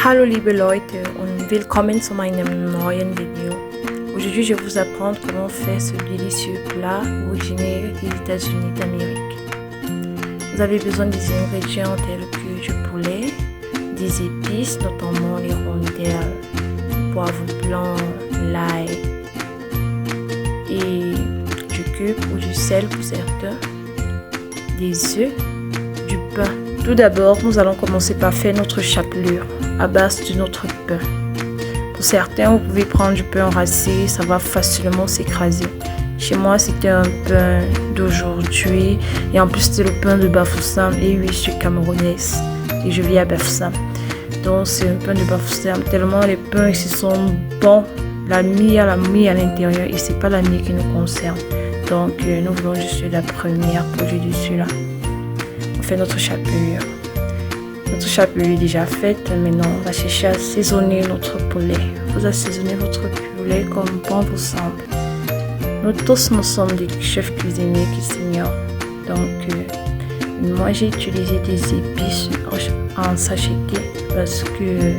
Hallo liebe Leute und willkommen zu meinem neuen Video. Aujourd'hui, je vais vous apprendre comment faire ce délicieux plat originaire des États-Unis d'Amérique. Vous avez besoin des ingrédients tels que du poulet, des épices, notamment les rondelles, du poivre blanc, l'ail et du curry ou du sel pour certains, des œufs, du pain. Tout d'abord, nous allons commencer par faire notre chapelure à base de notre pain. Pour certains, vous pouvez prendre du pain racé, ça va facilement s'écraser. Chez moi, c'était un pain d'aujourd'hui et en plus, c'était le pain de Bafoussam. Et oui, je suis camerounaise et je vis à Bafoussam. Donc, c'est un pain de Bafoussam. Tellement les pains ici sont bons. La mie à l'intérieur et c'est pas la mie qui nous concerne. Donc, nous voulons juste la première produit dessus là. On fait notre chapelure. Notre chapelure est déjà faite. Maintenant, on va chercher à assaisonner notre poulet. Vous assaisonnez votre poulet comme bon vous semble. Nous tous, nous sommes des chefs cuisiniers qui s'ignorent. Donc, moi, j'ai utilisé des épices en sachetté parce que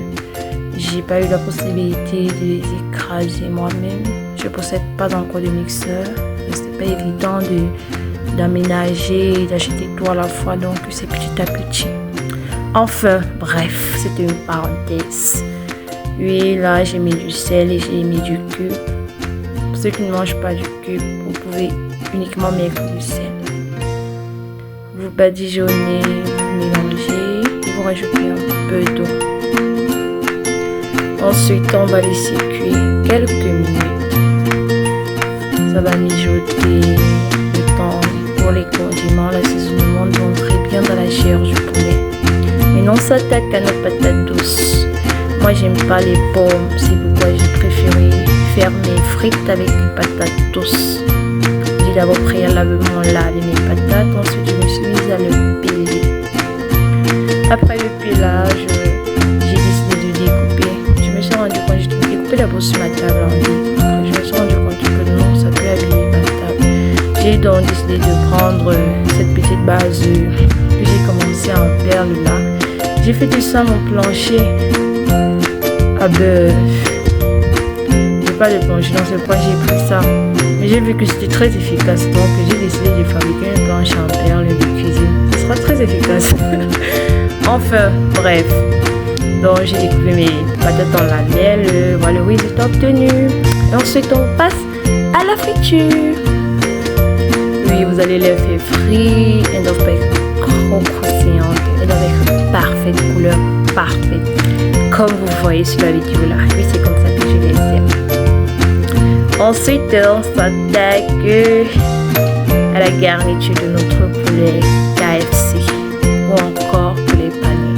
j'ai pas eu la possibilité de les écraser moi-même. Je possède pas encore de mixeur. C'est pas évident d'aménager et d'acheter tout à la fois, donc c'est petit à petit. Enfin, bref, c'était une parenthèse. Oui, là, j'ai mis du sel et j'ai mis du cube. Pour ceux qui ne mangent pas du cube, vous pouvez uniquement mettre du sel. Vous badigeonnez, vous mélangez, vous rajoutez un peu d'eau. Ensuite, on va laisser cuire quelques minutes. Ça va mijoter le temps pour les condiments, l'assaisonnement vont très bien dans la chair du poulet. Maintenant, on s'attaque à nos patates douces. Moi, j'aime pas les pommes, c'est pourquoi j'ai préféré faire mes frites avec des patates douces. J'ai d'abord préalablement lavé mes patates, ensuite je me suis mise à le peler. Après le pelage, j'ai décidé de découper. Je me suis rendu compte, j'ai découpé d'abord sur ma table en deux. Après, je me suis rendu compte que non, ça peut abîmer ma table. J'ai donc décidé de prendre cette petite base que j'ai commencé à en faire là. J'ai fait tout ça mon plancher à bœuf. J'ai pas de plancher, dans ce point j'ai pris ça. Mais j'ai vu que c'était très efficace, donc j'ai décidé de fabriquer une planche en perles de cuisine. Ce sera très efficace. Enfin, bref. Donc j'ai découpé mes patates dans la miel. Voilà le résultat obtenu. Et ensuite on passe à la friture. Oui, vous allez les faire frire. Elles doivent pas être trop croustillantes. Elles doivent être parfaite, couleur parfaite. Comme vous voyez sur la vidéo là. Oui, c'est comme ça que je les sers. Ensuite, on s'attaque à la garniture de notre poulet KFC ou encore poulet pané.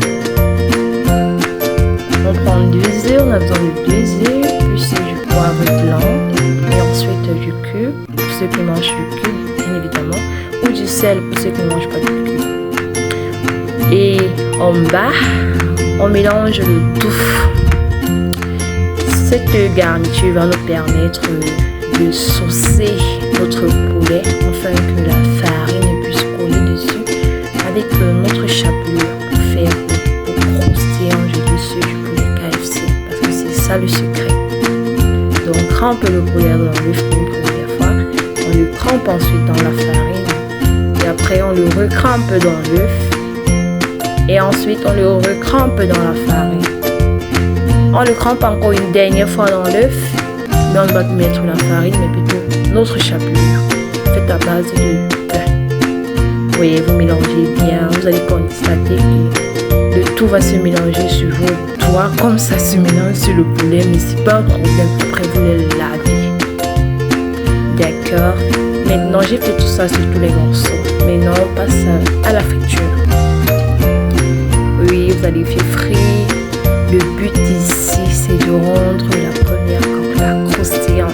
On prend 2 œufs, on a besoin de 2 œufs, puis du poivre blanc et ensuite du cube pour ceux qui mangent du cube, bien évidemment, ou du sel pour ceux qui ne mangent pas du cube. Et en bas, on mélange le tout. Cette garniture va nous permettre de saucer notre poulet afin que la farine puisse coller dessus avec notre chapelure pour faire le croustillant dessus du poulet KFC parce que c'est ça le secret. Donc trempe le poulet dans l'œuf pour une première fois, on le trempe ensuite dans la farine et après on le recrampe dans l'œuf et ensuite on le recrampe dans la farine. On le crampe encore une dernière fois dans l'œuf, mais on va mettre la farine, mais plutôt notre chapelure, faite à base de pain. Oui, vous mélangez bien, vous allez constater que le tout va se mélanger sur vos doigts, comme ça se mélange sur le poulet, mais c'est pas un problème, après vous les lavez. D'accord, maintenant j'ai fait tout ça sur tous les morceaux, maintenant on passe à la friture. Oui, vous allez faire frire. Le but ici, c'est de rendre la première coque là croustillante.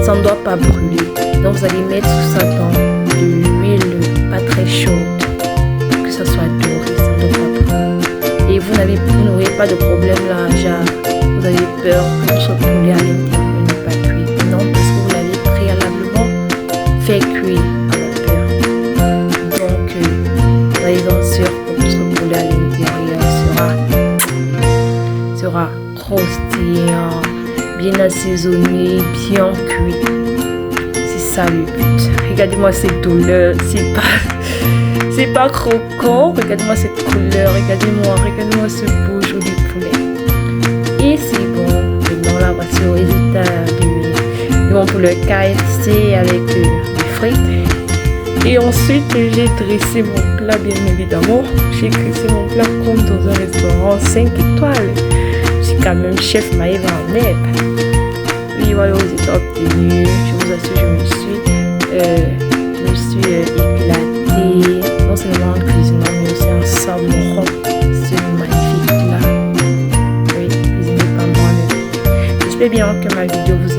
Ça ne doit pas brûler. Donc vous allez mettre tout ça dans de l'huile pas très chaude pour que ça soit doré, ça ne doit pas brûler. Et vous n'aurez pas de problème là, genre vous avez peur que votre poulet à l'intérieur n'est pas cuit. Non, parce que vous l'avez préalablement fait cuire à la peur. Donc, soyez-en sûr que votre poulet à l'intérieur sera sera croustillant, bien assaisonné, bien cuit. C'est ça le but. Regardez-moi cette douleur, c'est pas croquant. Regardez-moi cette couleur, regardez-moi ce beau joli poulet. Et c'est bon. Maintenant la voici au résultat du bon pour le KFC avec des frites. Et ensuite j'ai dressé mon plat, bien évidemment. J'ai dressé mon plat comme dans un restaurant 5 étoiles. Je suis quand même chef Maëva en net. Oui, voilà, aux états obtenus. Je vous assure, je me suis éclatée. Non seulement en cuisinant, mais aussi en savourant ce magnifique plat. Oui, cuisiné par moi-même. J'espère bien que ma vidéo vous a